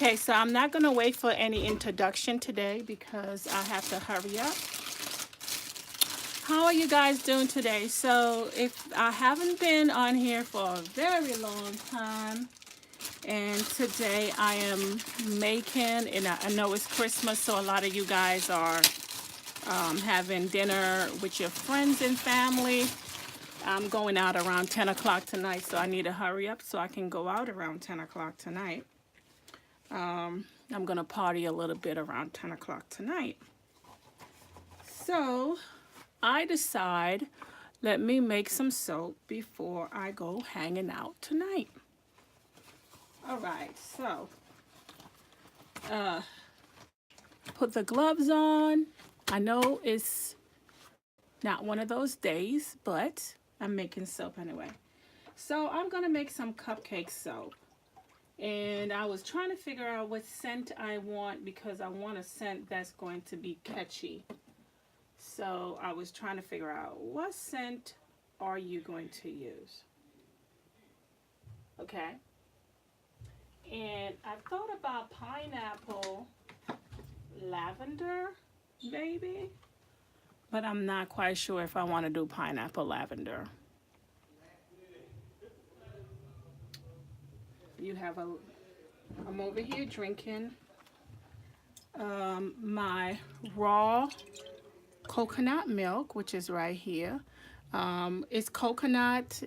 Okay, so I'm not going to wait for any introduction today because I have to hurry up. How are you guys doing today? So if I haven't been on here for a very long time, and today I am making, and I know it's Christmas, so a lot of you guys are having dinner with your friends and family. I'm going out around 10 o'clock tonight, so I need to hurry up so I can go out around 10 o'clock tonight. I'm going to party a little bit around 10 o'clock tonight. So I decide, let me make some soap before I go hanging out tonight. All right, so put the gloves on. I know it's not one of those days, but I'm making soap anyway. So I'm going to make some cupcake soap. And I was trying to figure out what scent I want because I want a scent that's going to be catchy. So I was trying to figure out what scent are you going to use? Okay. And I thought about pineapple lavender, maybe. But I'm not quite sure if I want to do pineapple lavender. You have I'm over here drinking my raw coconut milk, which is right here. It's coconut.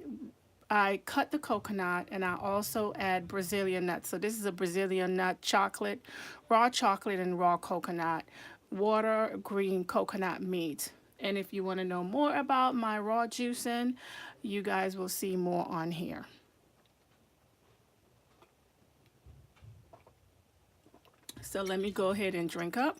I cut the coconut and I also add Brazilian nuts. So this is a Brazilian nut chocolate, raw chocolate and raw coconut, water, green coconut meat. And if you want to know more about my raw juicing, you guys will see more on here. So let me go ahead and drink up.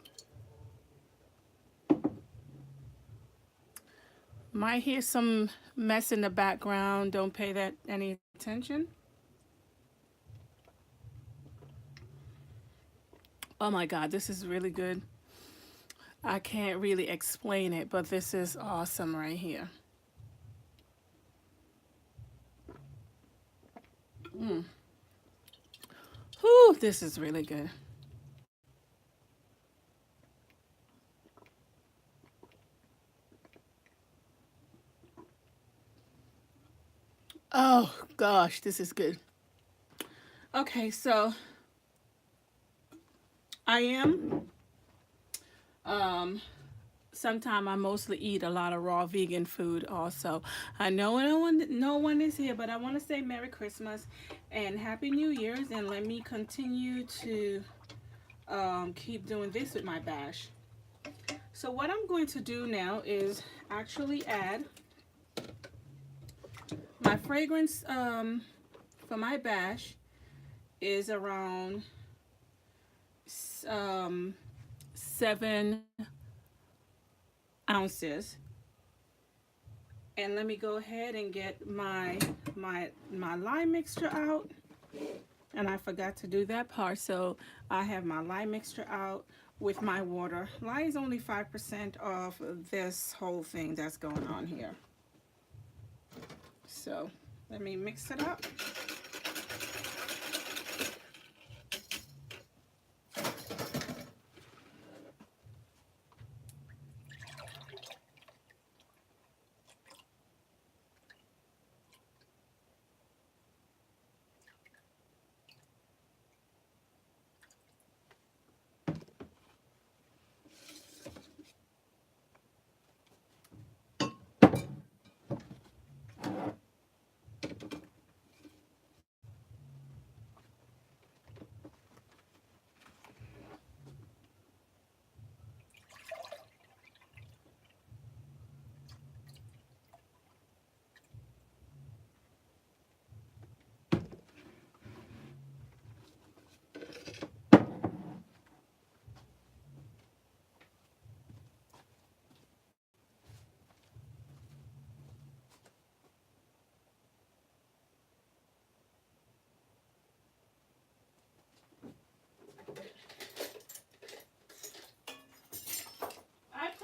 Might hear some mess in the background. Don't pay that any attention. Oh my God, this is really good. I can't really explain it, but this is awesome right here. Whew, this is really good. Oh gosh, this is good. Okay, so I am sometime I mostly eat a lot of raw vegan food also. I know no one is here, but I want to say Merry Christmas and Happy New Year's, and let me continue to keep doing this with my bash. So what I'm going to do now is actually add my fragrance for my bash is around 7 ounces. And let me go ahead and get my lime mixture out. And I forgot to do that part, so I have my lime mixture out with my water. Lime is only 5% of this whole thing that's going on here. So let me mix it up.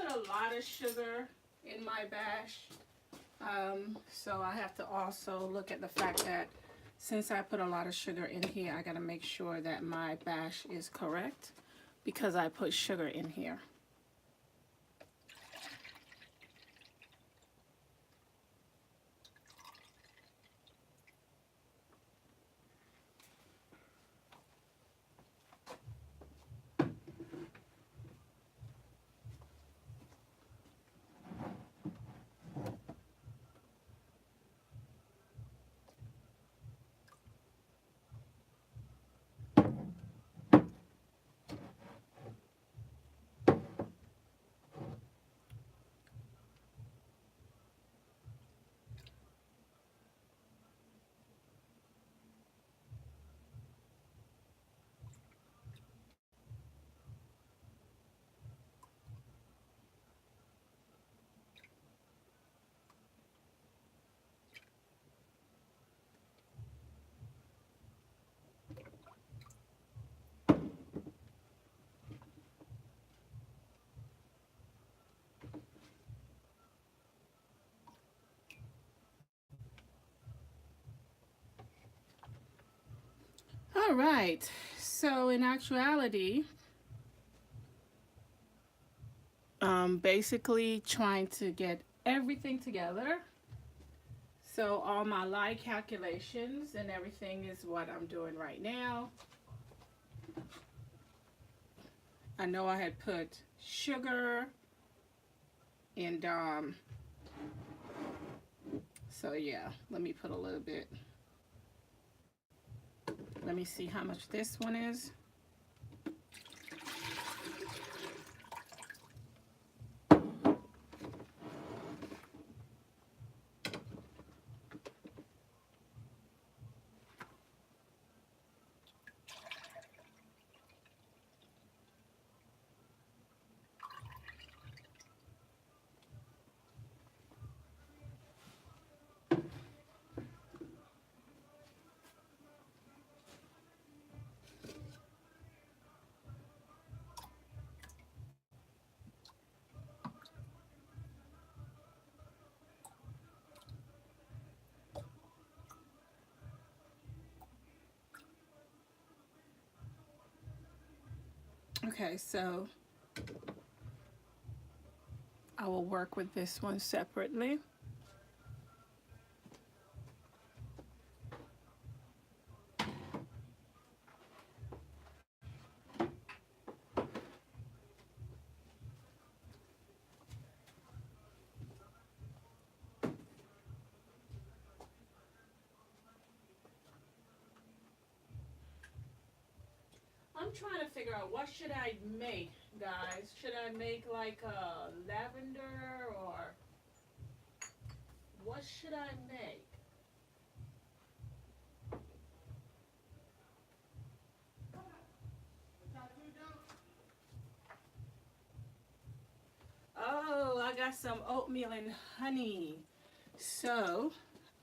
A lot of sugar in my bash, so I have to also look at the fact that since I put a lot of sugar in here, I gotta make sure that my bash is correct because I put sugar in here. All right, so in actuality, basically trying to get everything together. So all my lie calculations and everything is what I'm doing right now. I know I had put sugar and so yeah, let me put a little bit. Let me see how much this one is. Okay, so I will work with this one separately. I'm trying to figure out what should I make, guys. Should I make like a lavender or what should I make? Oh, I got some oatmeal and honey. So,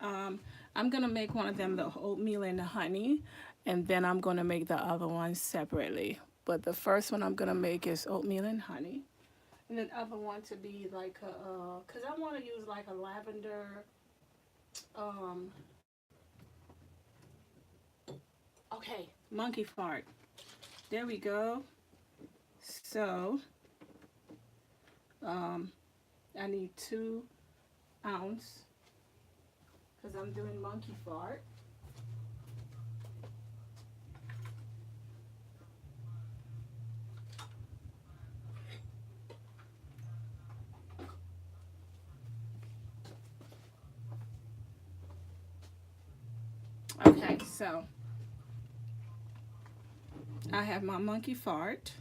I'm gonna make one of them the oatmeal and honey, and then I'm gonna make the other one separately. But the first one I'm gonna make is oatmeal and honey, and the other one to be like a, cause I want to use like a lavender. Um, okay, monkey fart. There we go. So, I need 2 ounces because I'm doing monkey fart. Okay, so I have my monkey fart.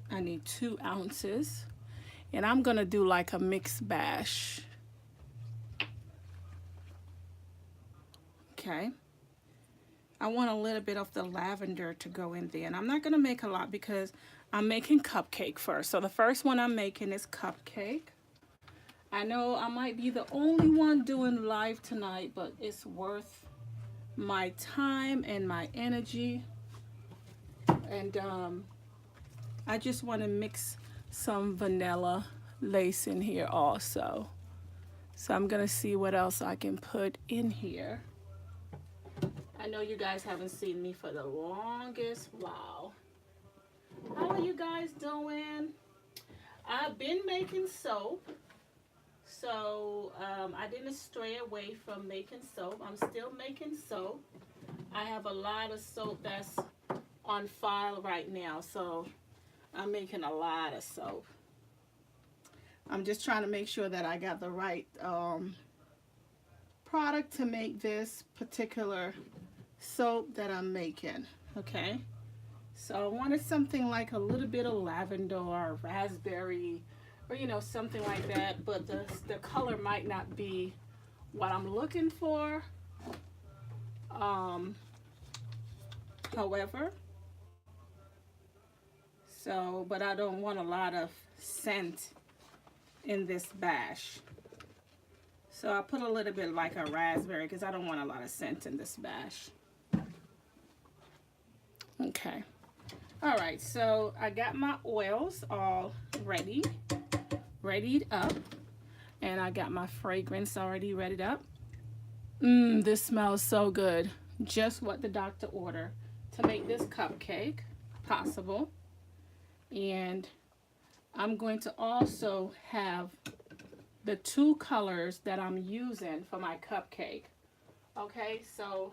I need 2 ounces. And I'm gonna do like a mixed bash. Okay. I want a little bit of the lavender to go in there. And I'm not gonna make a lot because I'm making cupcake first. So the first one I'm making is cupcake. I know I might be the only one doing live tonight, but it's worth my time and my energy. And I just want to mix some vanilla lace in here also. So I'm gonna see what else I can put in here. I know you guys haven't seen me for the longest while. How are you guys doing? I've been making soap. So I didn't stray away from making soap. I'm still making soap. I have a lot of soap that's on file right now. So I'm making a lot of soap. I'm just trying to make sure that I got the right product to make this particular soap that I'm making. Okay. So I wanted something like a little bit of lavender or raspberry, or you know, something like that, but the color might not be what I'm looking for. However, so but I don't want a lot of scent in this bash. So I put a little bit like a raspberry because I don't want a lot of scent in this bash. Okay. All right, so I got my oils all readied up, and I got my fragrance already readied up. This smells so good. Just what the doctor ordered to make this cupcake possible. And I'm going to also have the 2 colors that I'm using for my cupcake. Okay, so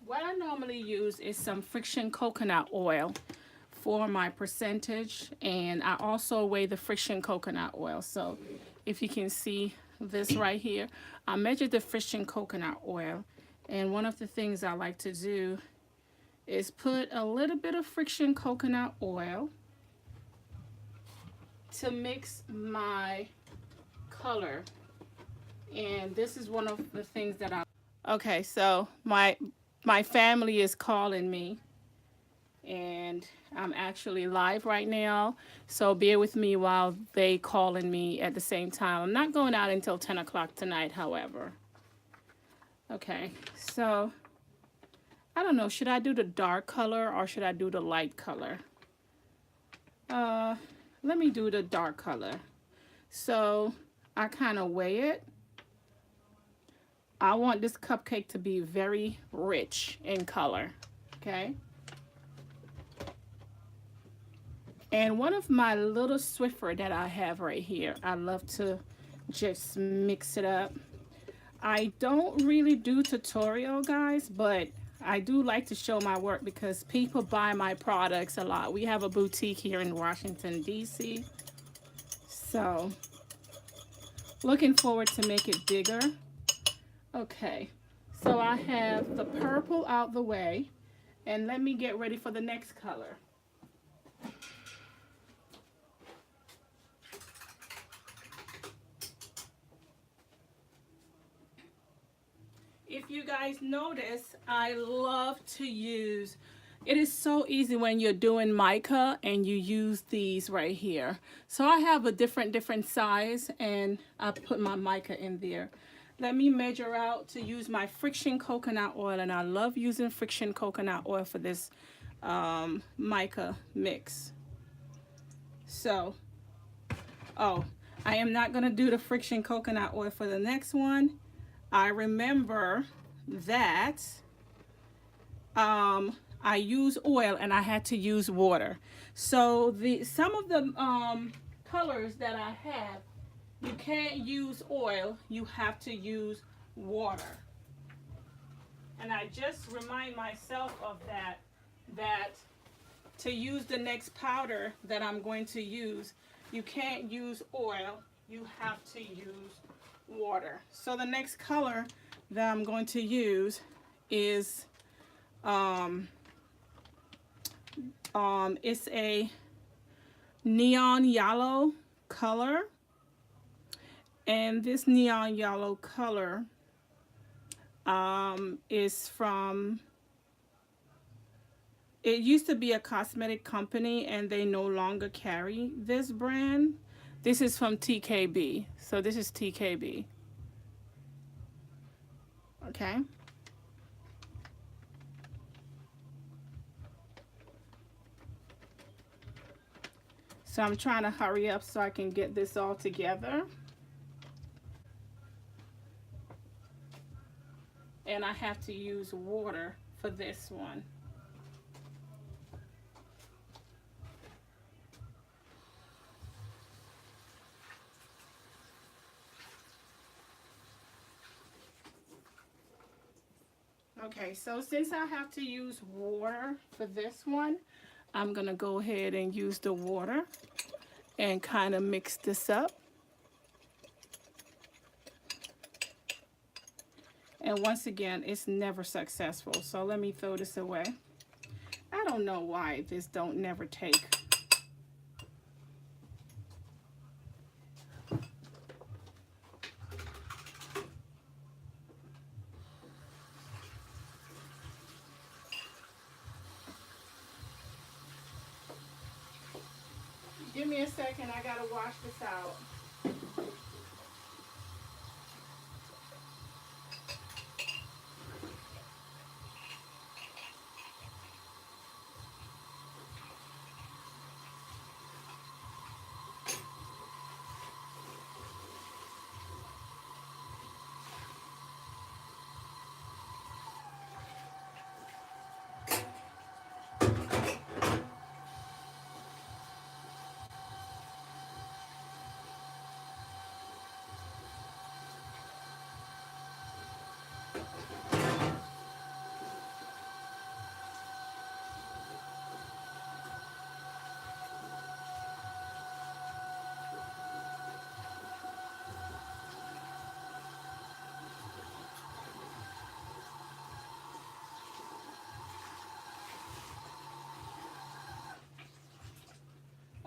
what I normally use is some friction coconut oil for my percentage, and I also weigh the friction coconut oil. So if you can see this right here, I measured the friction coconut oil, and one of the things I like to do is put a little bit of friction coconut oil to mix my color. And this is one of the things that okay, so my family is calling me, and I'm actually live right now, so bear with me while they calling me at the same time. I'm not going out until 10 o'clock tonight, however. Okay, so I don't know, should I do the dark color or should I do the light color? Let me do the dark color. So I kind of weigh it. I want this cupcake to be very rich in color, okay? And one of my little Swiffer that I have right here, I love to just mix it up. I don't really do tutorial, guys, but I do like to show my work because people buy my products a lot. We have a boutique here in Washington, D.C. So, looking forward to make it bigger. Okay, so I have the purple out the way, and let me get ready for the next color. If you guys notice, I love to use, it is so easy when you're doing mica and you use these right here. So I have a different size, and I put my mica in there. Let me measure out to use my friction coconut oil, and I love using friction coconut oil for this mica mix. So, oh, I am not gonna do the friction coconut oil for the next one. I remember that I use oil and I had to use water. So some of the colors that I have, you can't use oil, you have to use water. And I just remind myself of that to use the next powder that I'm going to use, you can't use oil, you have to use water. So the next color that I'm going to use is it's a neon yellow color, and this neon yellow color is from, it used to be a cosmetic company and they no longer carry this brand. This is from TKB. So this is TKB. Okay. So I'm trying to hurry up so I can get this all together. and I have to use water for this one. Okay, so since I have to use water for this one, I'm gonna go ahead and use the water and kind of mix this up. And once again, it's never successful, so let me throw this away. I don't know why this don't never take. Give me a second, I gotta wash this out.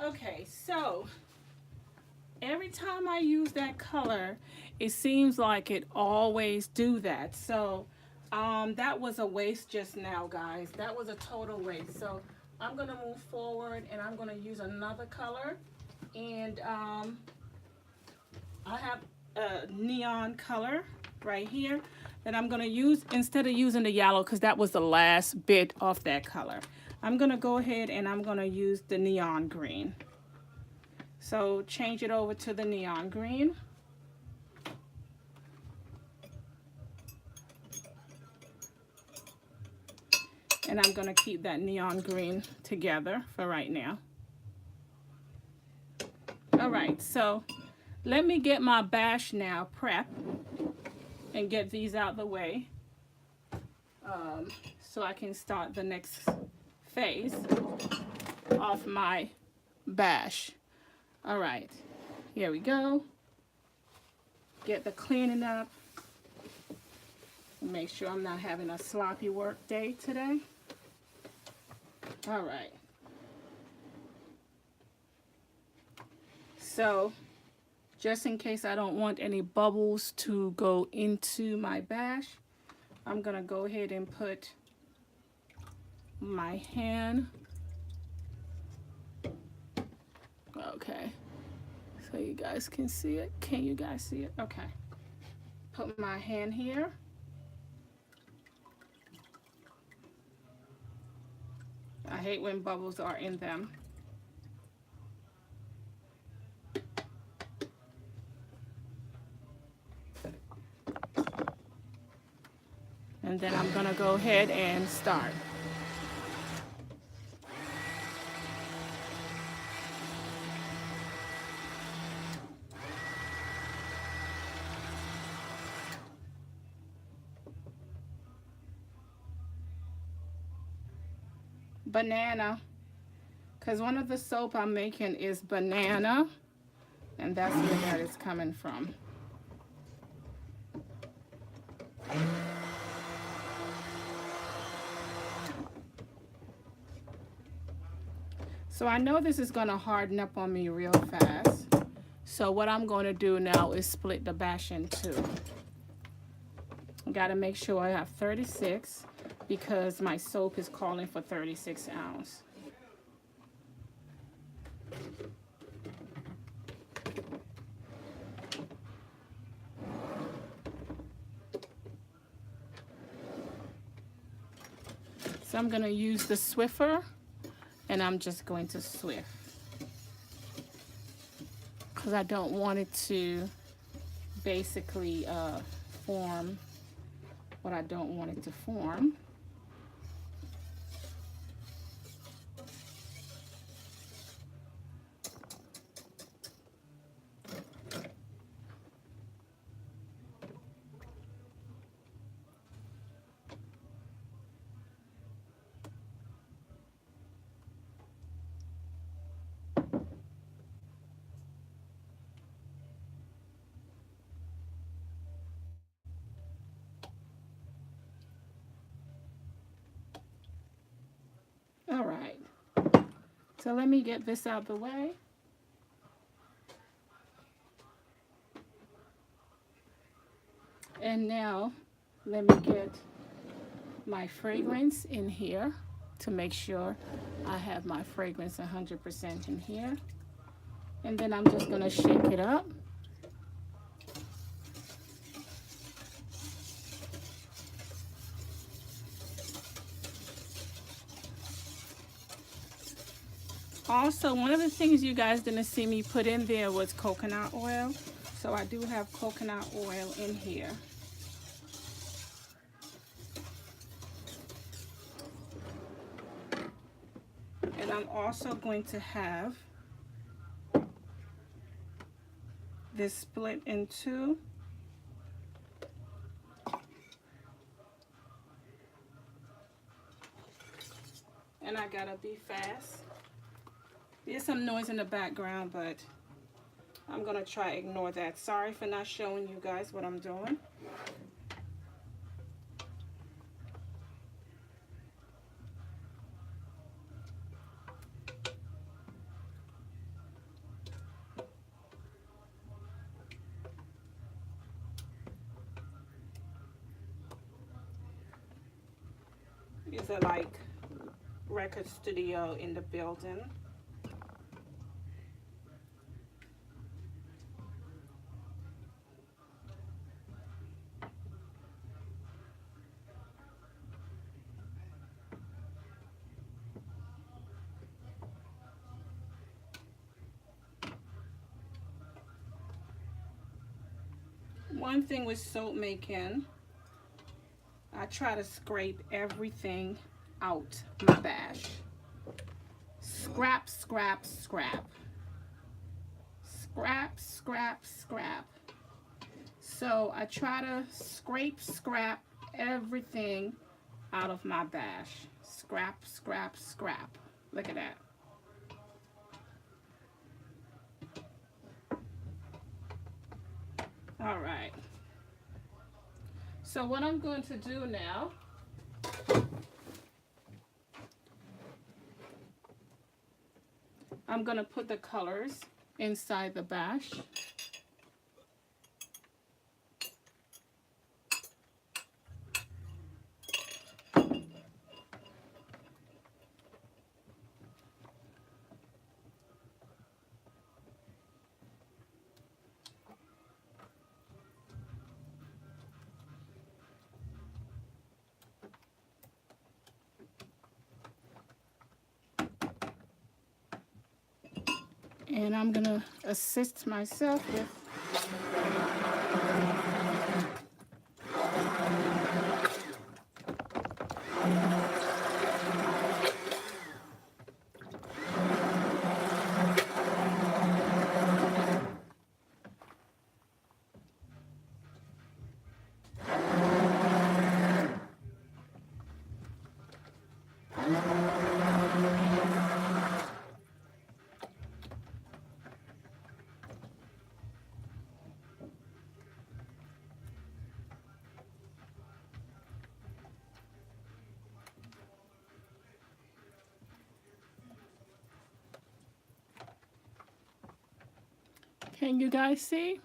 Okay, so every time I use that color, it seems like it always do that. So that was a waste just now, guys. That was a total waste. So I'm gonna move forward and I'm gonna use another color. And I have a neon color right here that I'm gonna use instead of using the yellow, because that was the last bit of that color. I'm gonna go ahead and I'm gonna use the neon green. So change it over to the neon green. And I'm gonna keep that neon green together for right now. All right, so let me get my bash now prep and get these out the way so I can start the next phase of my bash. All right, here we go. Get the cleaning up. Make sure I'm not having a sloppy work day today. All right. So just in case I don't want any bubbles to go into my bash, I'm gonna go ahead and put my hand. Okay, so you guys can see it. Can you guys see it? Okay. Put my hand here. I hate when bubbles are in them. And then I'm gonna go ahead and start. Banana, because one of the soap I'm making is banana, and that's where that is coming from. So I know this is going to harden up on me real fast. So what I'm going to do now is split the bash in two. Got to make sure I have 36 because my soap is calling for 36 ounce. So I'm going to use the Swiffer, and I'm just going to Swift because I don't want it to basically form what I don't want it to form. All right, so let me get this out the way. And now let me get my fragrance in here to make sure I have my fragrance 100% in here. And then I'm just gonna shake it up. Also, one of the things you guys didn't see me put in there was coconut oil. So I do have coconut oil in here. And I'm also going to have this split in two. And I gotta be fast. There's some noise in the background, but I'm gonna try to ignore that. Sorry for not showing you guys what I'm doing. It's a like record studio in the building. One thing with soap making, I try to scrape everything out my bash. Scrap, scrap, scrap. Scrap, scrap, scrap. So I try to scrap everything out of my bash. Scrap, scrap, scrap. Look at that. All right. So what I'm going to do now, I'm going to put the colors inside the bash. And I'm going to assist myself with Can you guys see?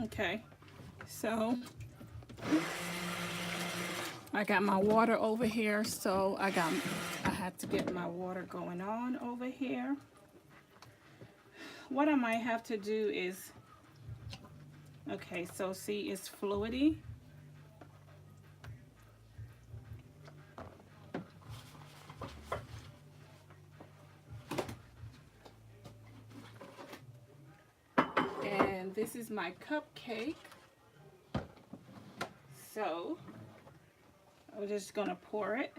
Okay, so I got my water over here, so I had to get my water going on over here. What I might have to do is, okay, so see, it's fluidy. And this is my cupcake. So I'm just gonna pour it.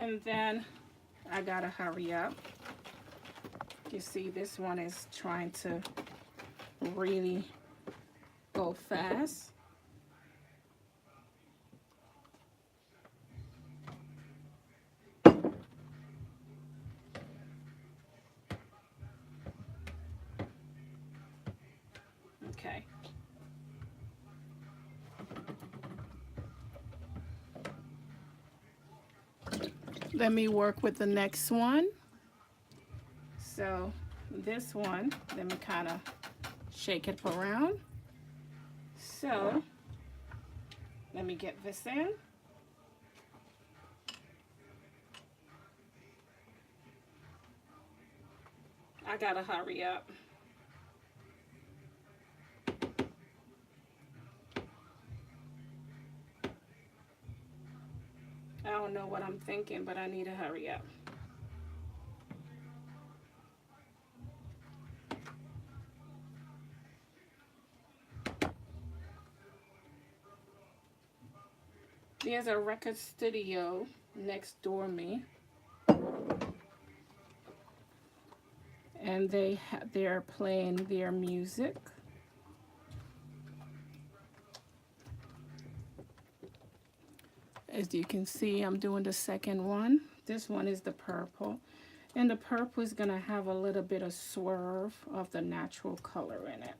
And then I gotta hurry up. You see, this one is trying to really go fast. Okay. Let me work with the next one. So this one, let me kind of shake it around. So let me get this in. I gotta hurry up. I don't know what I'm thinking, but I need to hurry up. There's a record studio next door me, and they're playing their music. As you can see, I'm doing the second one. This one is the purple, and the purple is gonna have a little bit of swerve of the natural color in it.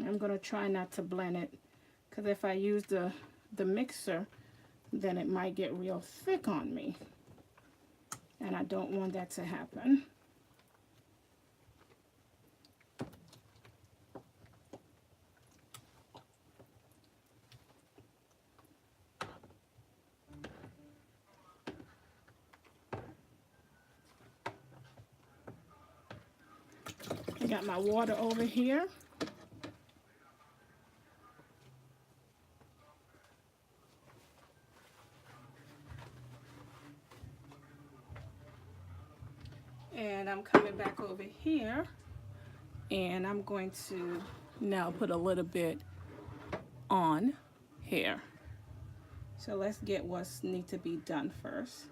I'm gonna try not to blend it, because if I use the mixer, then it might get real thick on me, and I don't want that to happen. I got my water over here. And I'm coming back over here, and I'm going to now put a little bit on here. So let's get what's need to be done first.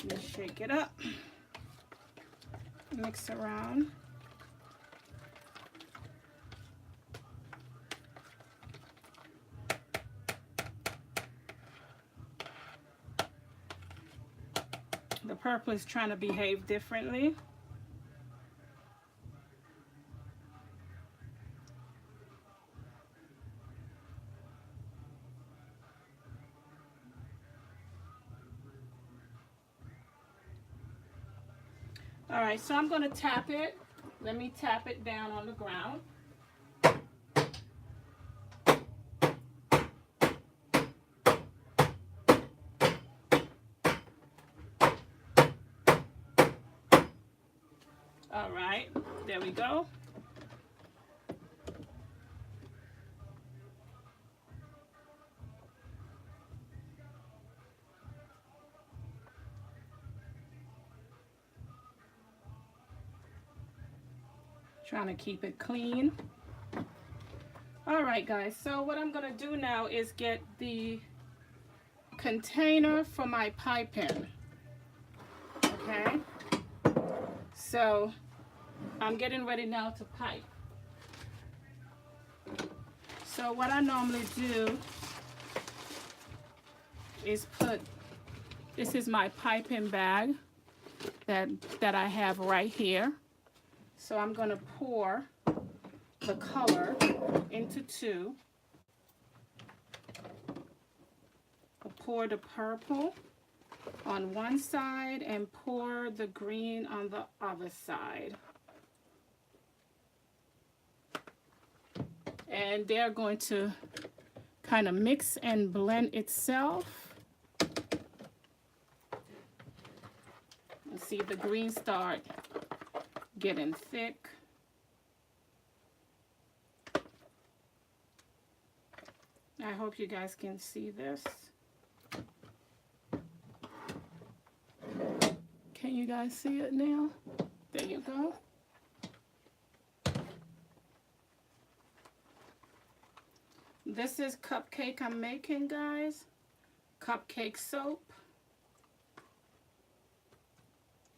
Just shake it up, mix around. The purple is trying to behave differently. All right, so I'm going to tap it Let me tap it down on the ground. All right, there we go. Trying to keep it clean. All right, guys, so what I'm gonna do now is get the container for my piping. Okay, so I'm getting ready now to pipe. So what I normally do is put, this is my piping bag that I have right here. So I'm going to pour the color into two. I'll pour the purple on one side and pour the green on the other side. And they're going to kind of mix and blend itself. And see the green start getting thick. I hope you guys can see this. Can you guys see it now? There you go. This is cupcake I'm making, guys. Cupcake soap.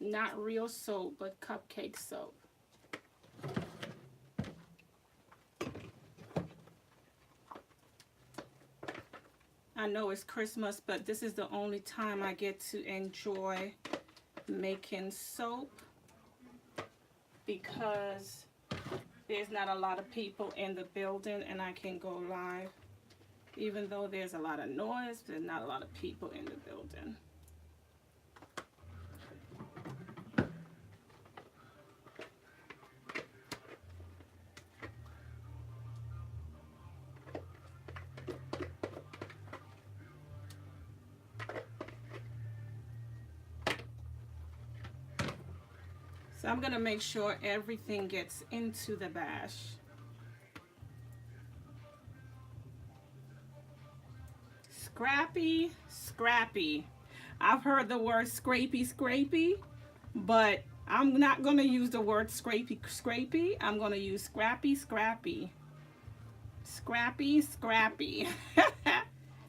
Not real soap, but cupcake soap. I know it's Christmas, but this is the only time I get to enjoy making soap because there's not a lot of people in the building and I can go live. Even though there's a lot of noise, there's not a lot of people in the building. So I'm gonna make sure everything gets into the bash. Scrappy, scrappy. I've heard the word scrapey, scrapey, but I'm not gonna use the word scrapey, scrapey. I'm gonna use scrappy, scrappy. Scrappy, scrappy.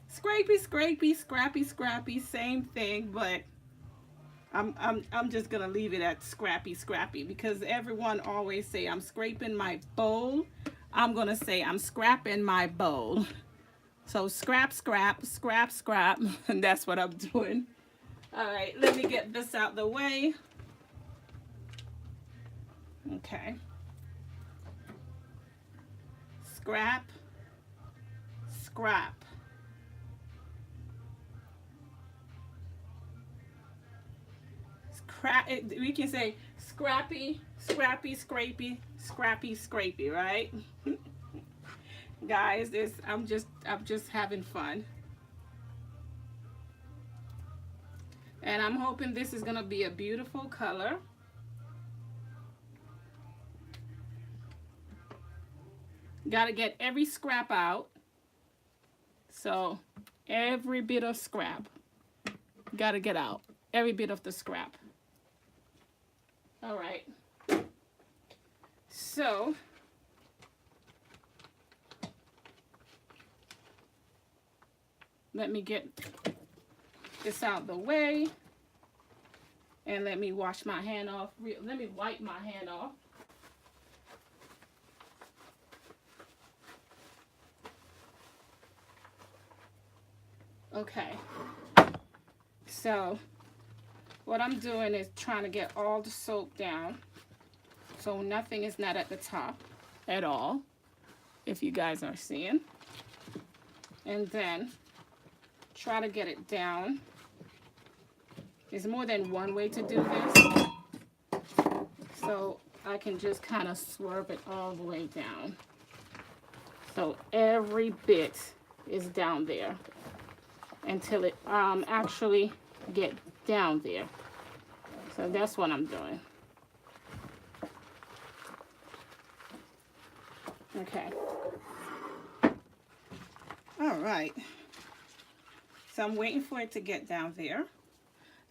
Scrapey, scrapey, scrappy, scrappy, same thing, but I'm just gonna leave it at scrappy, scrappy because everyone always say I'm scraping my bowl. I'm gonna say I'm scrapping my bowl. So scrap, scrap, scrap, scrap, and that's what I'm doing. All right, let me get this out the way. Okay. Scrap, scrap. We can say scrappy, scrappy, scrapey, scrappy, scrapey, right? Guys, I'm just having fun. And I'm hoping this is gonna be a beautiful color. Gotta get every scrap out. So every bit of scrap gotta get out. Every bit of the scrap. All right, so let me get this out the way and let me wash my hand off. Let me wipe my hand off. Okay, so what I'm doing is trying to get all the soap down so nothing is not at the top at all, if you guys are seeing. And then try to get it down. There's more than one way to do this. So I can just kind of swerve it all the way down. So every bit is down there until it actually get down there. So that's what I'm doing. Okay. All right. So I'm waiting for it to get down there.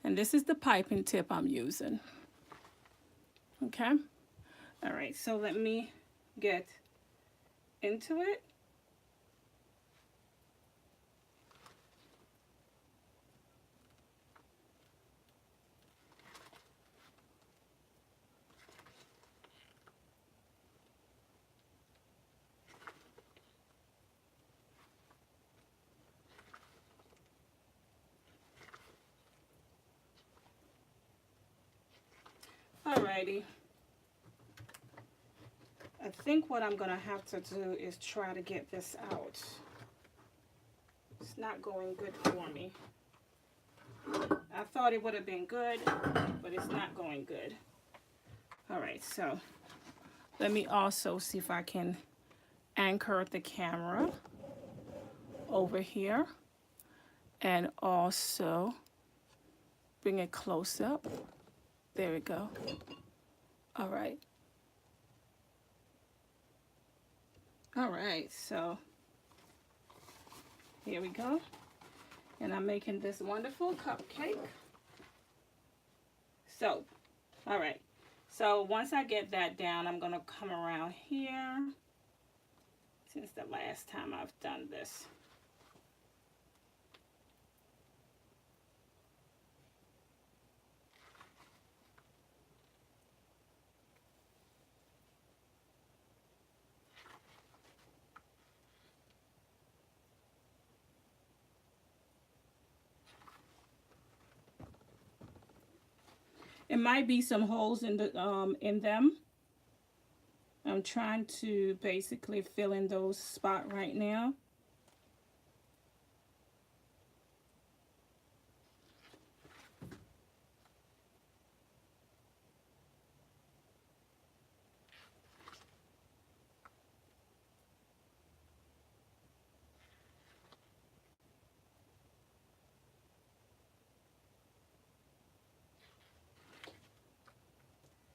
And this is the piping tip I'm using. Okay. All right. So let me get into it. Alrighty. I think what I'm gonna have to do is try to get this out. It's not going good for me. I thought it would have been good, but it's not going good. Alright, so let me also see if I can anchor the camera over here and also bring it close up. There we go. All right. All right, so here we go. And I'm making this wonderful cupcake. So, all right. So once I get that down, I'm gonna come around here. Since the last time I've done this. It might be some holes in the in them. I'm trying to basically fill in those spots right now.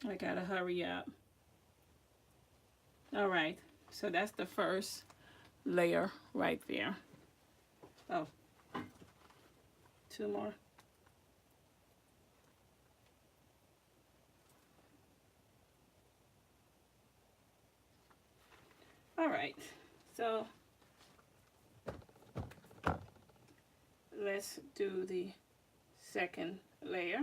I gotta hurry up. All right, so that's the first layer right there. Oh, two more. All right, so let's do the second layer.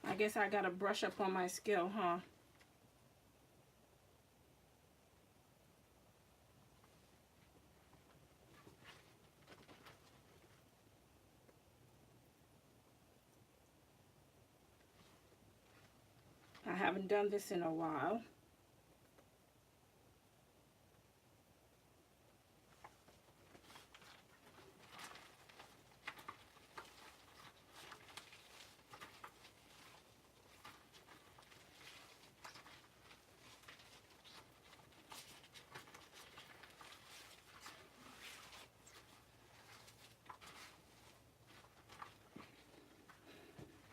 I guess I gotta brush up on my skill, huh? I haven't done this in a while.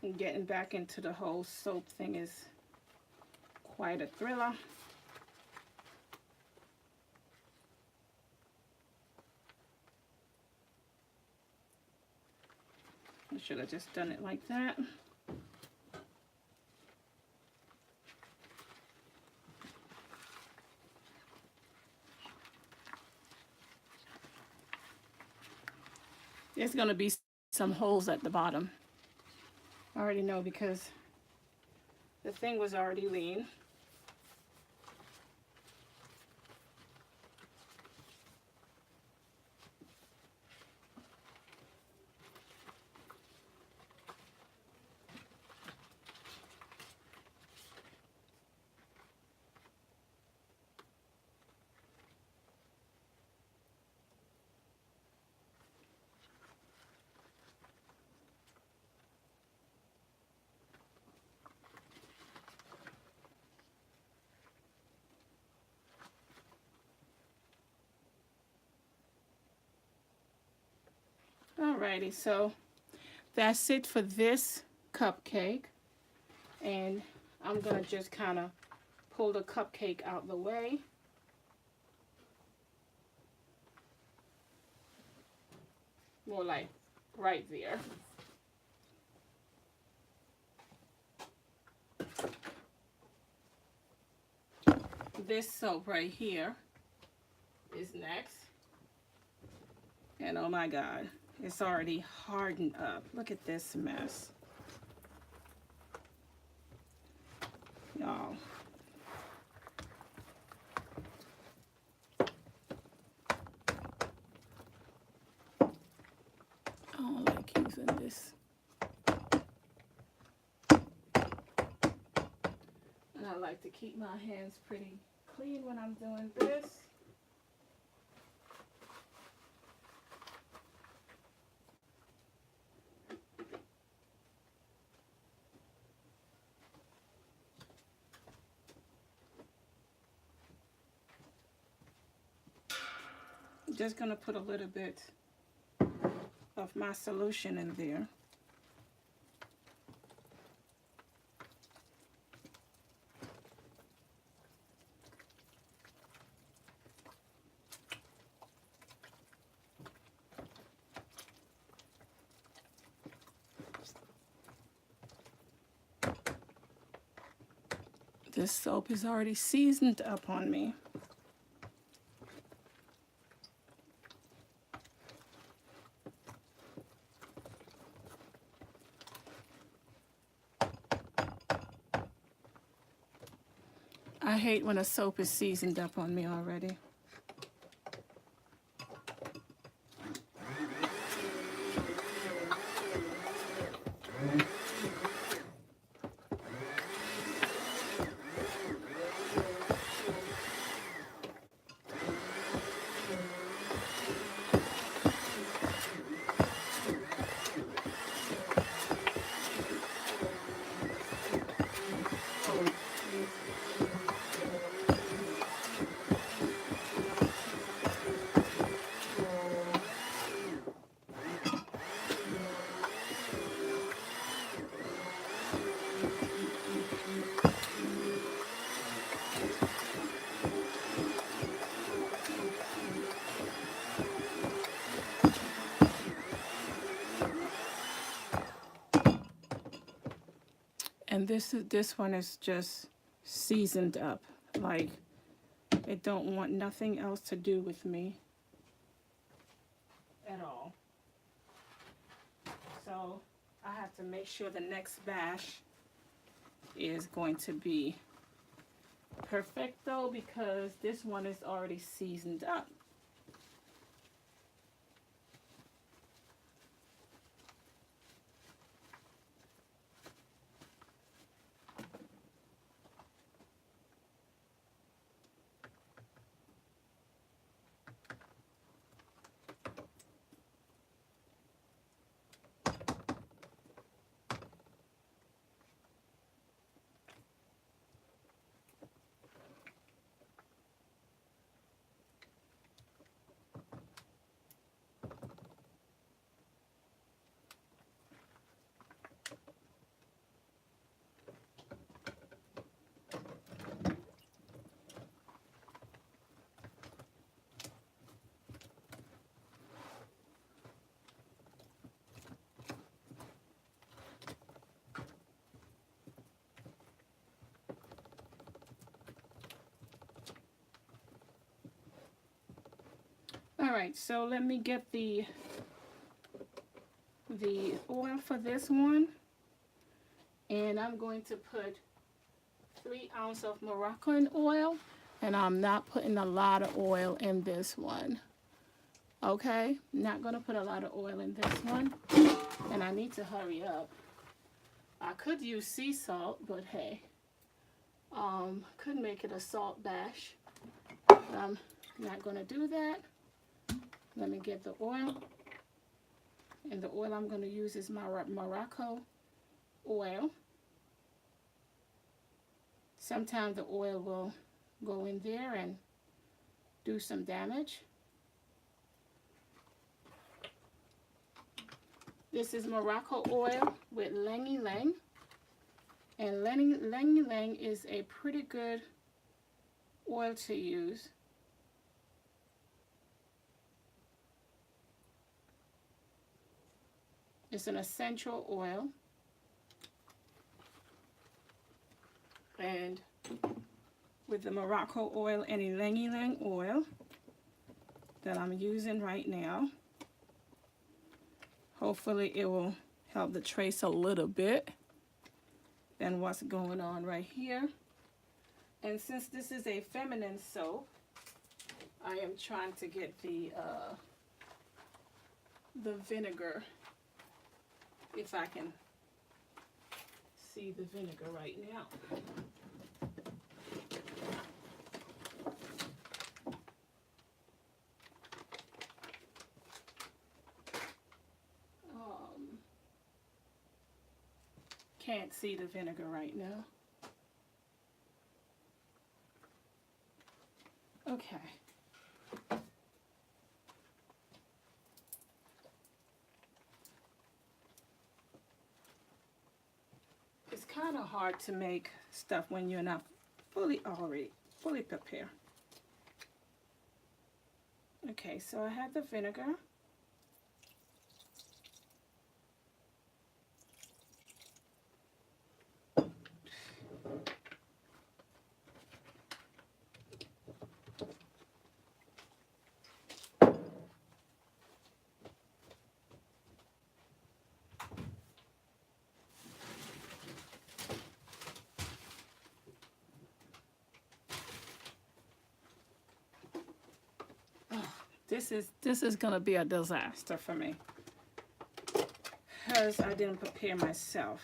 And getting back into the whole soap thing is quite a thriller. I should have just done it like that. There's going to be some holes at the bottom. I already know because the thing was already lean. Alrighty, so that's it for this cupcake. And I'm going to just kind of pull the cupcake out the way. More like right there. This soap right here is next. And oh my God, it's already hardened up. Look at this mess. Y'all. I don't like using this. And I like to keep my hands pretty clean when I'm doing this. I'm just going to put a little bit of my solution in there. This soap is already seasoned up on me. I hate when a soap is seasoned up on me already. And this one is just seasoned up. Like, it don't want nothing else to do with me at all. So I have to make sure the next batch is going to be perfecto because this one is already seasoned up. All right, so let me get the the oil for this one, and I'm going to put 3 ounces of Moroccan oil, and I'm not putting a lot of oil in this one. Okay, not gonna put a lot of oil in this one, and I need to hurry up. I could use sea salt, but hey, could make it a salt bash. But I'm not gonna do that. Let me get the oil, and the oil I'm gonna use is my Morocco oil. Sometimes the oil will go in there and do some damage. This is Morocco oil with Ylang Ylang. And Ylang Ylang is a pretty good oil to use. It's an essential oil. And with the Morocco oil and Ylang Ylang oil that I'm using right now, hopefully it will help the trace a little bit than what's going on right here. And since this is a feminine soap, I am trying to get the vinegar, if I can see the vinegar right now. Can't see the vinegar right now. Okay. It's kind of hard to make stuff when you're not fully prepared. Okay, so I have the vinegar. This is gonna be a disaster for me because I didn't prepare myself.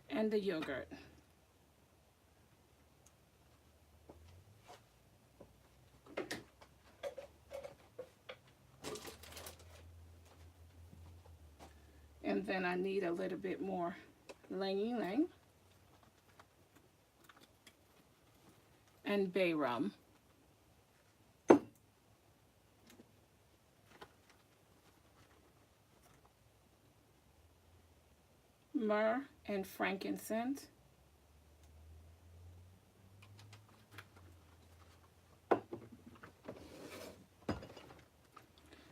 And the yogurt. And then I need a little bit more Ylang Ylang and bay rum. Myrrh and frankincense.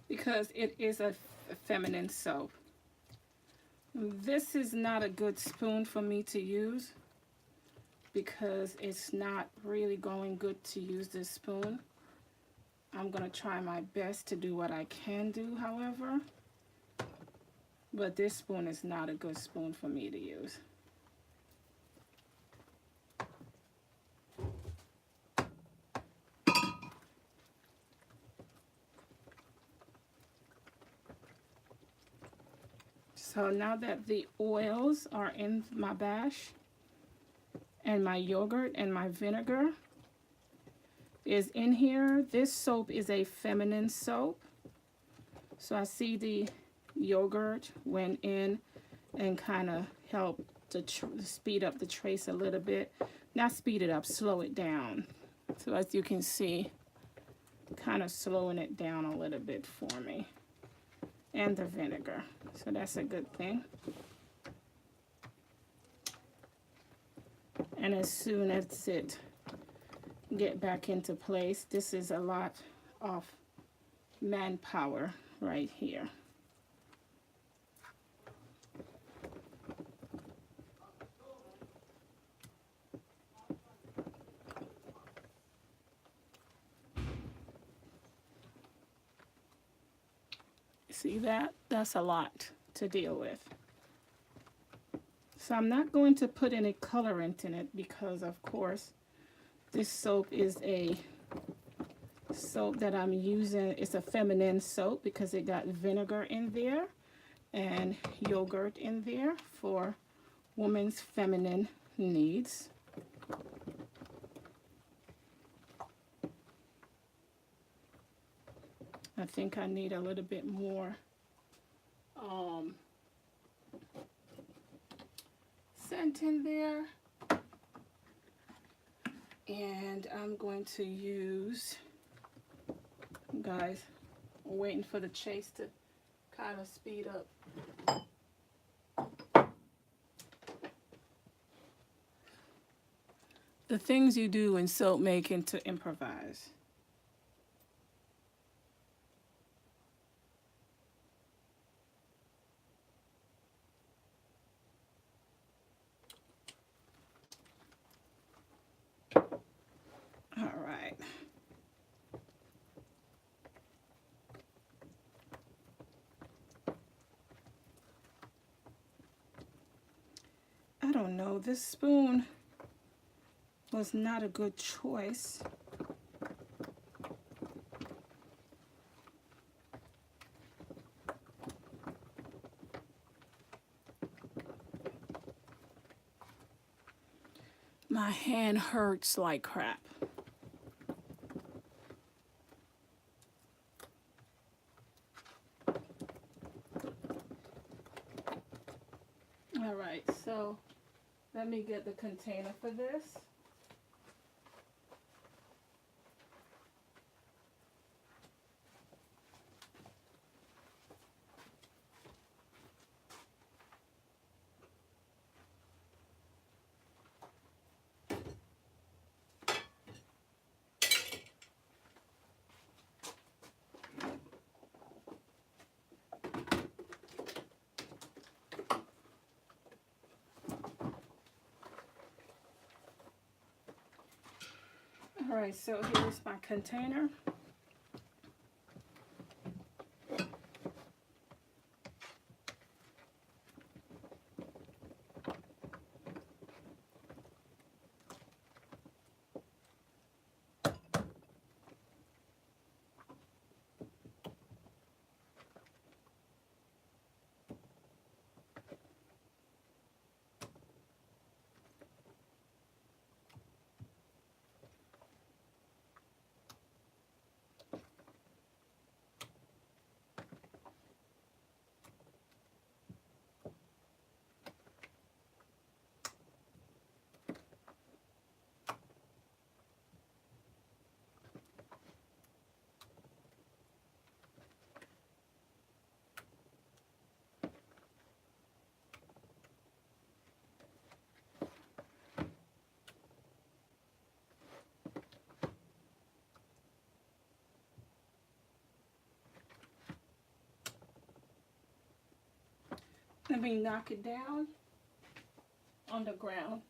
Because it is a feminine soap. This is not a good spoon for me to use because it's not really going good to use this spoon. I'm going to try my best to do what I can do, however. But this spoon is not a good spoon for me to use. So now that the oils are in my bash and my yogurt and my vinegar is in here, this soap is a feminine soap. So I see the yogurt went in and kind of helped to speed up the trace a little bit. Not speed it up, slow it down. So as you can see, kind of slowing it down a little bit for me. And the vinegar, so that's a good thing. And as soon as it get back into place, this is a lot of manpower right here. See that? That's a lot to deal with. So I'm not going to put any colorant in it because, of course, this soap is a soap that I'm using. It's a feminine soap because it got vinegar in there and yogurt in there for women's feminine needs. I think I need a little bit more scent in there. And I'm going to use, guys, I'm waiting for the chase to kind of speed up. The things you do in soap making to improvise. All right. I don't know, this spoon was not a good choice. My hand hurts like crap. All right, so let me get the container for this. All right, so here's my container. Let me knock it down on the ground.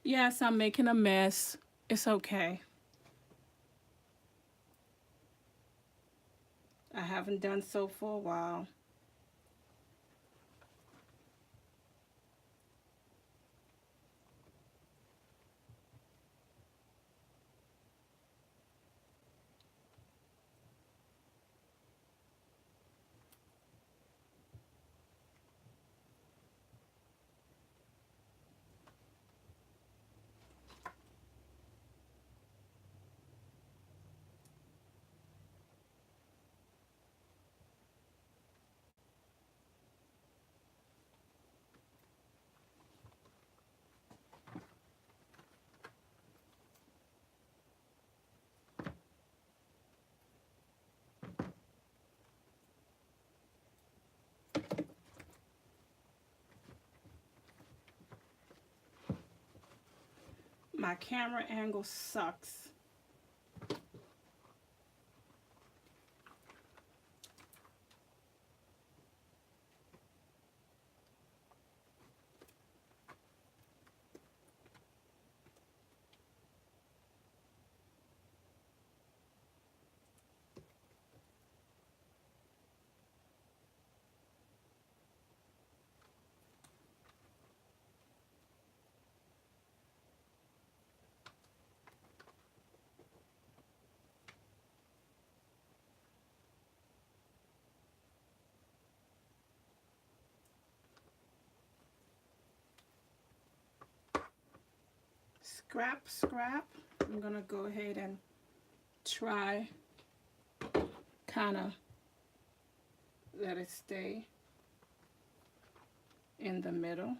Yes, I'm making a mess. It's okay. I haven't done so for a while. My camera angle sucks. Scrap. I'm gonna go ahead and try kind of let it stay in the middle.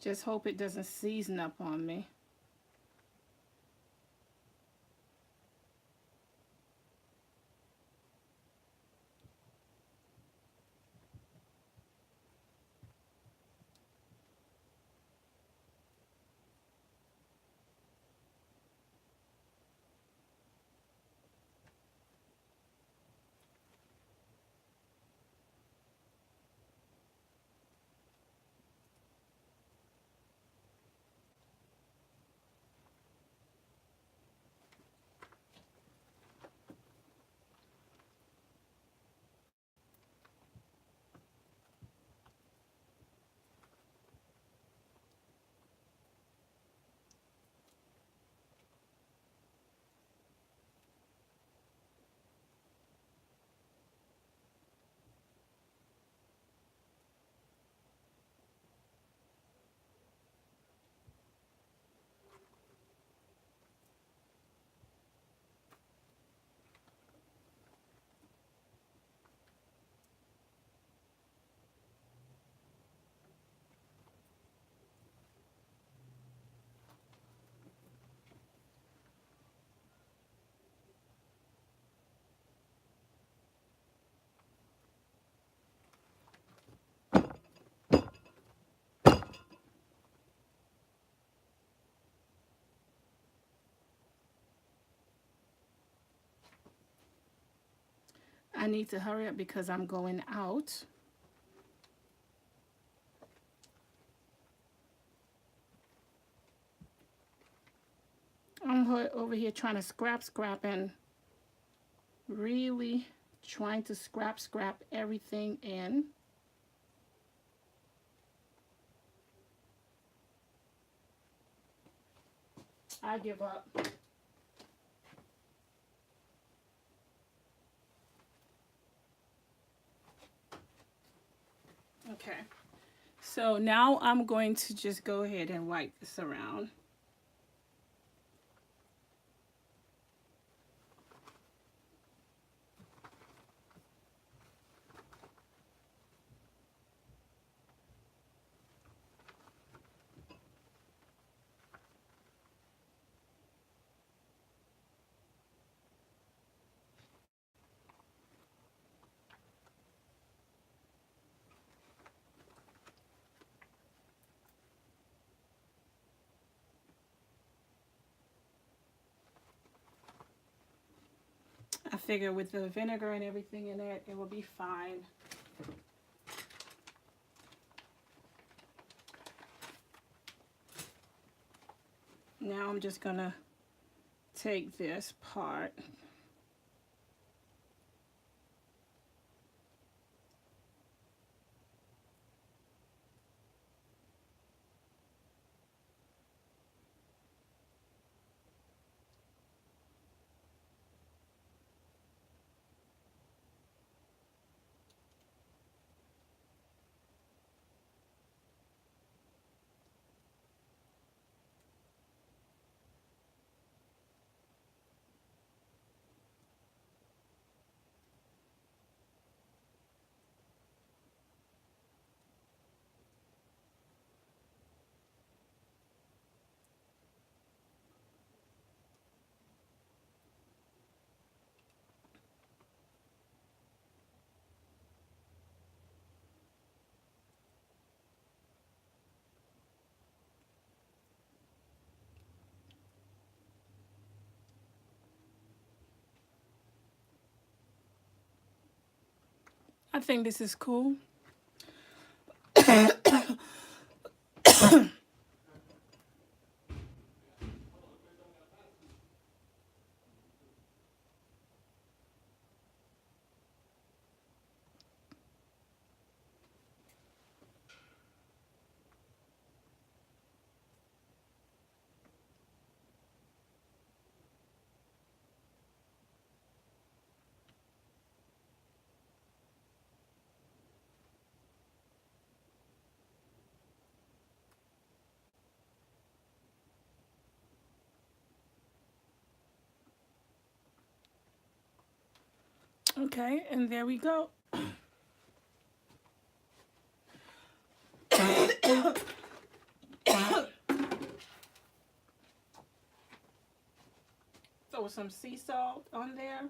Just hope it doesn't season up on me. I need to hurry up because I'm going out. I'm over here trying to scrap and really trying to scrap everything in. I give up. Okay, so now I'm going to just go ahead and wipe this around. I figure with the vinegar and everything in it, it will be fine. Now I'm just gonna take this part . I think this is cool. Okay, and there we go. Throw some sea salt on there.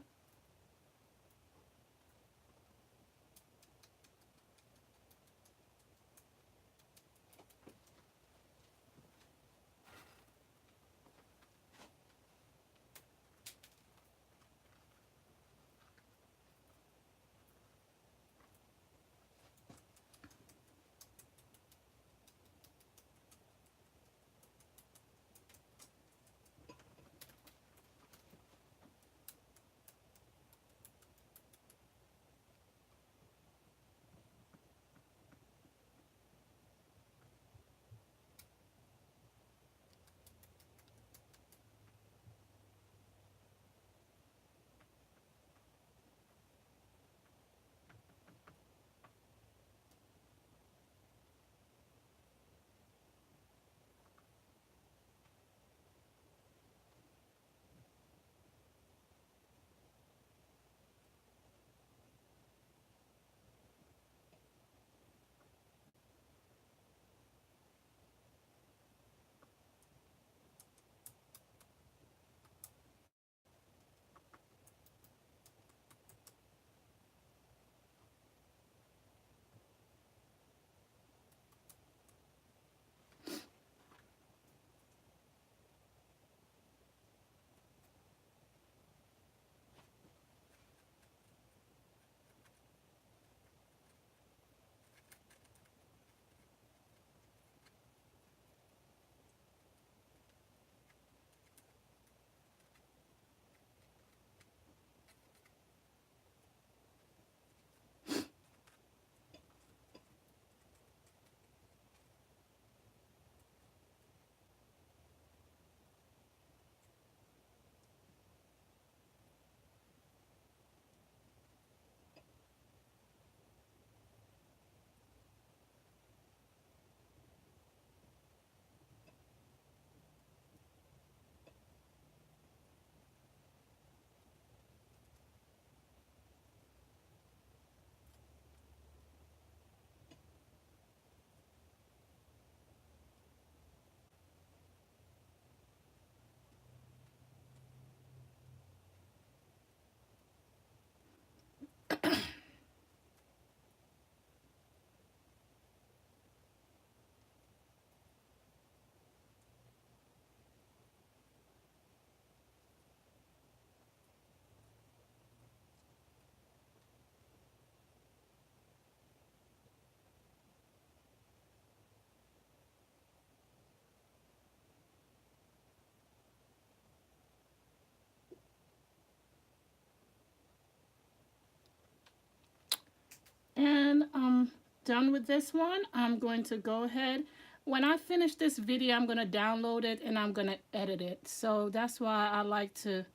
And I'm done with this one. I'm going to go ahead. When I finish this video, I'm going to download it and I'm going to edit it. So that's why I like to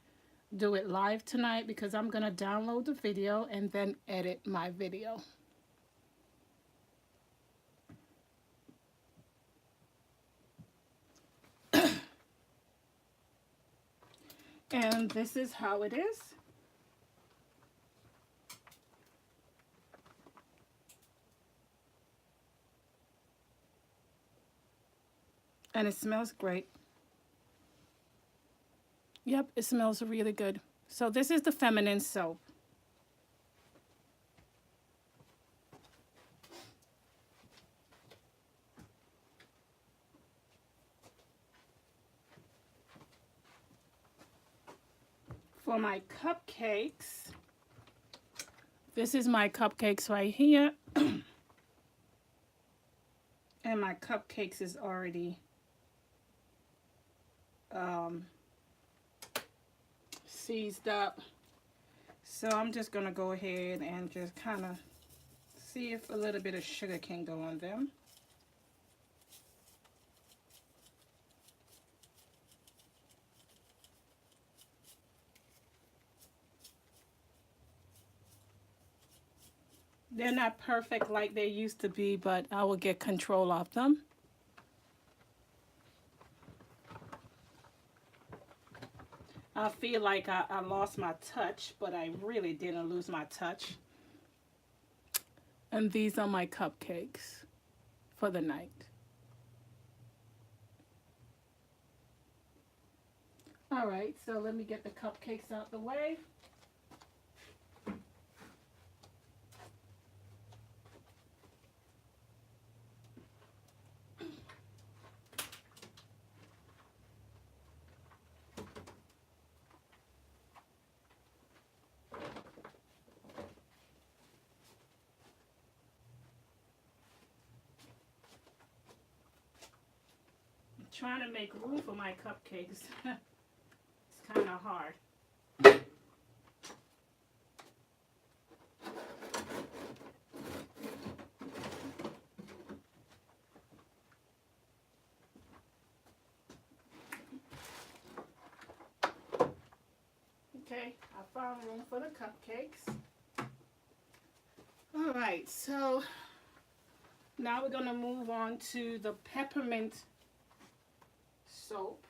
do it live tonight, because I'm going to download the video and then edit my video. And this is how it is. And it smells great. Yep, it smells really good. So this is the feminine soap. For my cupcakes, This is my cupcakes right here. And my cupcakes is already seized up. So I'm just going to go ahead and just kind of see if a little bit of sugar can go on them. They're not perfect like they used to be, but I will get control of them. I feel like I lost my touch, but I really didn't lose my touch. And these are my cupcakes for the night. All right, so let me get the cupcakes out the way. Trying to make room for my cupcakes. It's kind of hard. Okay, I found room for the cupcakes. All right, so now we're gonna move on to the peppermint soap,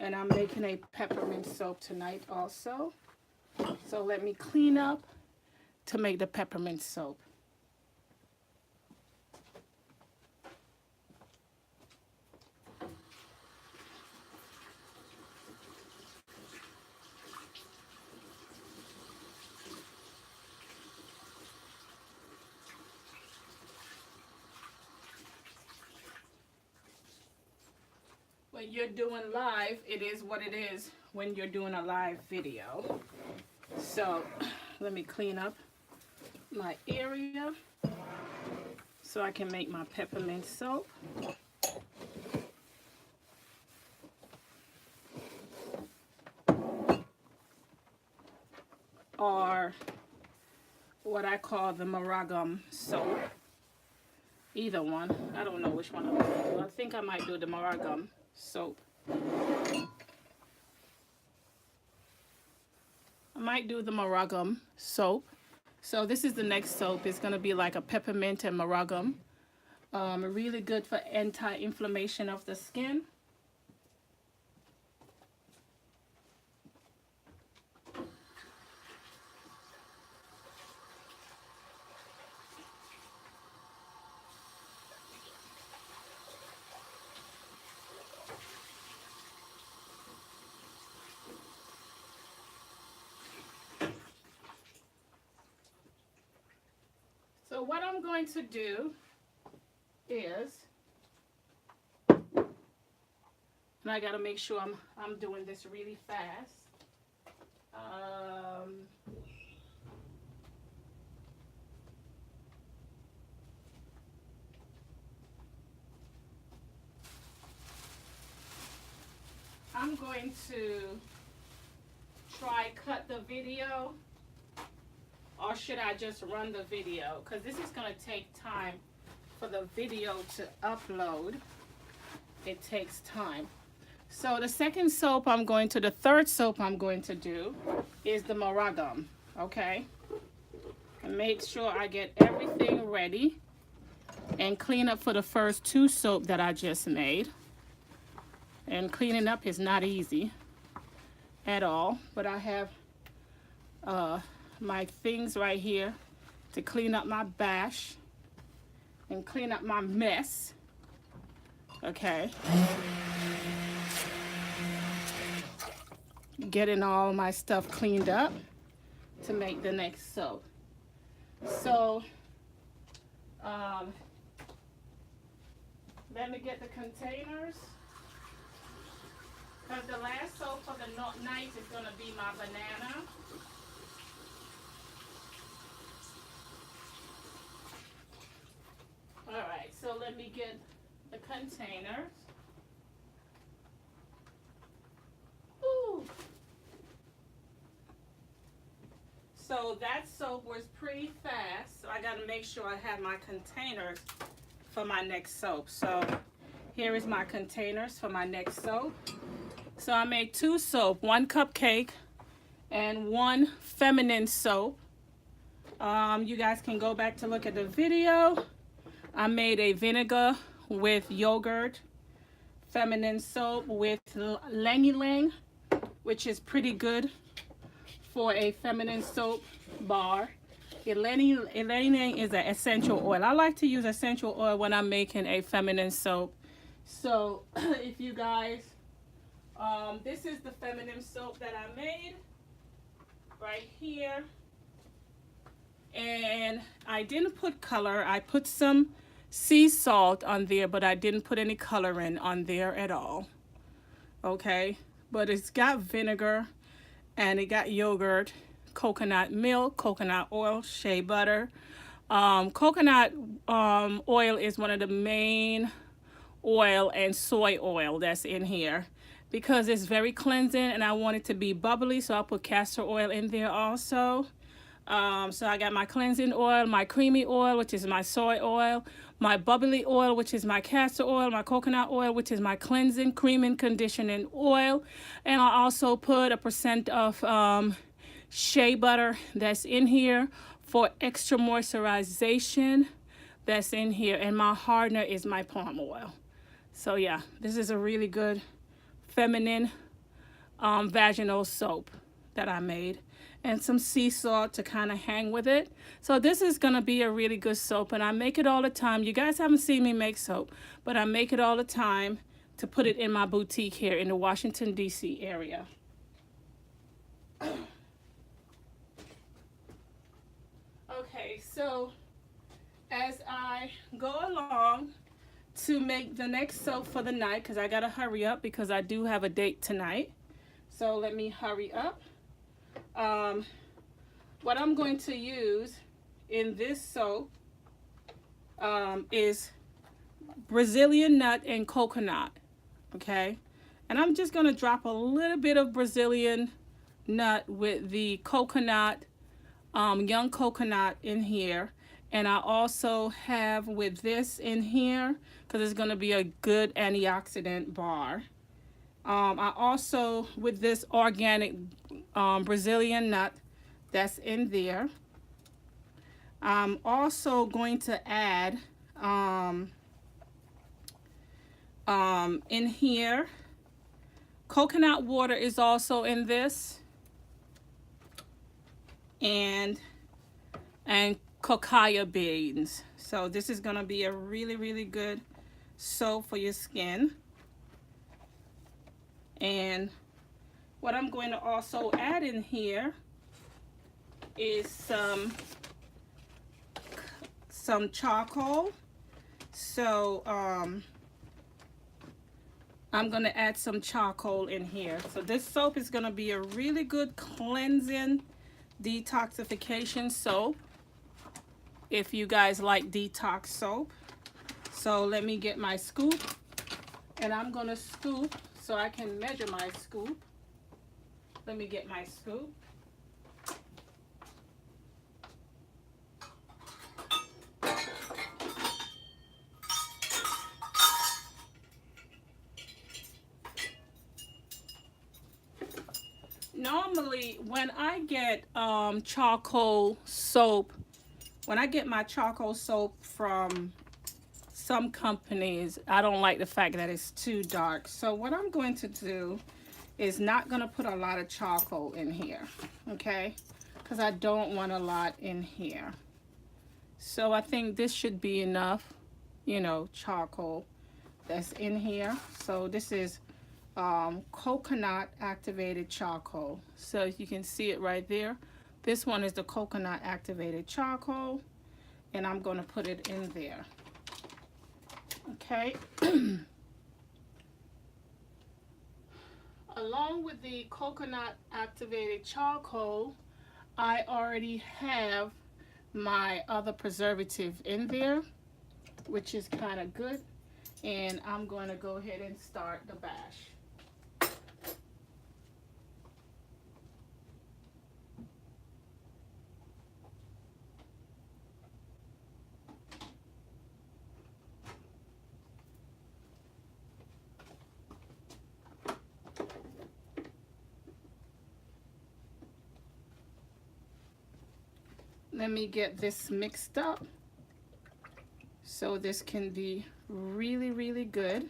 and I'm making a peppermint soap tonight also. So let me clean up to make the peppermint soap. When you're doing live, it is what it is when you're doing a live video. So let me clean up my area so I can make my peppermint soap. Or what I call the maragam soap. Either one. I don't know which one I'm going to do. I think I might do the maragam soap. I might do the maragam soap. So this is the next soap. It's going to be like a peppermint and maragam. Really good for anti-inflammation of the skin. So what I'm going to do is, and I got to make sure I'm doing this really fast. I'm going to try cut the video, or should I just run the video? Because this is going to take time for the video to upload. It takes time. So the second soap the third soap I'm going to do is the maragam, okay? And make sure I get everything ready and clean up for the first two soap that I just made. And cleaning up is not easy at all, but I have my things right here to clean up my bash and clean up my mess. Okay. Getting all my stuff cleaned up to make the next soap. So let me get the containers, because the last soap for the night is going to be my banana. So let me get the containers. Ooh. So that soap was pretty fast, so I got to make sure I have my containers for my next soap. So here is my containers for my next soap. So I made 2 soap, 1 cupcake and 1 feminine soap. You guys can go back to look at the video. I made a vinegar with yogurt feminine soap with Lang Lang, which is pretty good for a feminine soap bar. Lang Lang is an essential oil. I like to use essential oil when I'm making a feminine soap. So if you guys, this is the feminine soap that I made right here. And I didn't put color. I put some sea salt on there, but I didn't put any coloring on there at all. Okay, but it's got vinegar and it got yogurt, coconut milk, coconut oil, shea butter. Coconut oil is one of the main oil, and soy oil that's in here because it's very cleansing, and I want it to be bubbly, so I put castor oil in there also. So I got my cleansing oil, my creamy oil, which is my soy oil, my bubbly oil, which is my castor oil, my coconut oil, which is my cleansing, creaming, conditioning oil. And I also put a % of shea butter that's in here for extra moisturization that's in here. And my hardener is my palm oil. So yeah, this is a really good feminine vaginal soap that I made, and some sea salt to kind of hang with it. So this is going to be a really good soap, and I make it all the time. You guys haven't seen me make soap, but I make it all the time to put it in my boutique here in the Washington, D.C. area. Okay, so as I go along to make the next soap for the night, because I got to hurry up because I do have a date tonight. So let me hurry up. What I'm going to use in this soap is Brazilian nut and coconut, okay? And I'm just going to drop a little bit of Brazilian nut with the coconut, young coconut in here. And I also have with this in here, because it's going to be a good antioxidant bar. I also, with this organic Brazilian nut that's in there, I'm also going to add in here, coconut water is also in this, and cacao beans. So this is going to be a really, really good soap for your skin. And what I'm going to also add in here is some charcoal. So I'm going to add some charcoal in here. So this soap is going to be a really good cleansing detoxification soap, if you guys like detox soap. So let me get my scoop, and I'm going to scoop so I can measure my scoop. Let me get my scoop. Normally, when I get charcoal soap, when I get my charcoal soap from some companies, I don't like the fact that it's too dark. So what I'm going to do is not going to put a lot of charcoal in here, okay? Because I don't want a lot in here. So I think this should be enough, you know, charcoal that's in here. So this is coconut activated charcoal. So you can see it right there. This one is the coconut activated charcoal, and I'm going to put it in there. Okay. Along with the coconut activated charcoal, I already have my other preservative in there. which is kind of good. And I'm going to go ahead and start the bash. Let me get this mixed up so this can be really good.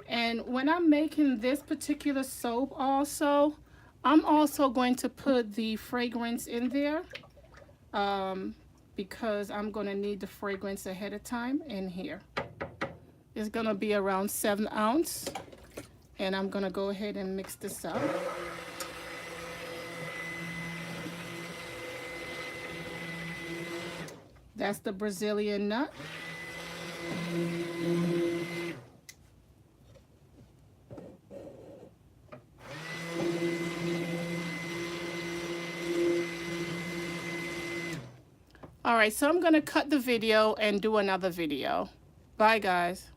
And when I'm making this particular soap also, I'm also going to put the fragrance in there because I'm going to need the fragrance ahead of time in here. It's going to be around 7 ounces, and I'm going to go ahead and mix this up. That's the Brazilian nut. All right, so I'm going to cut the video and do another video. Bye, guys.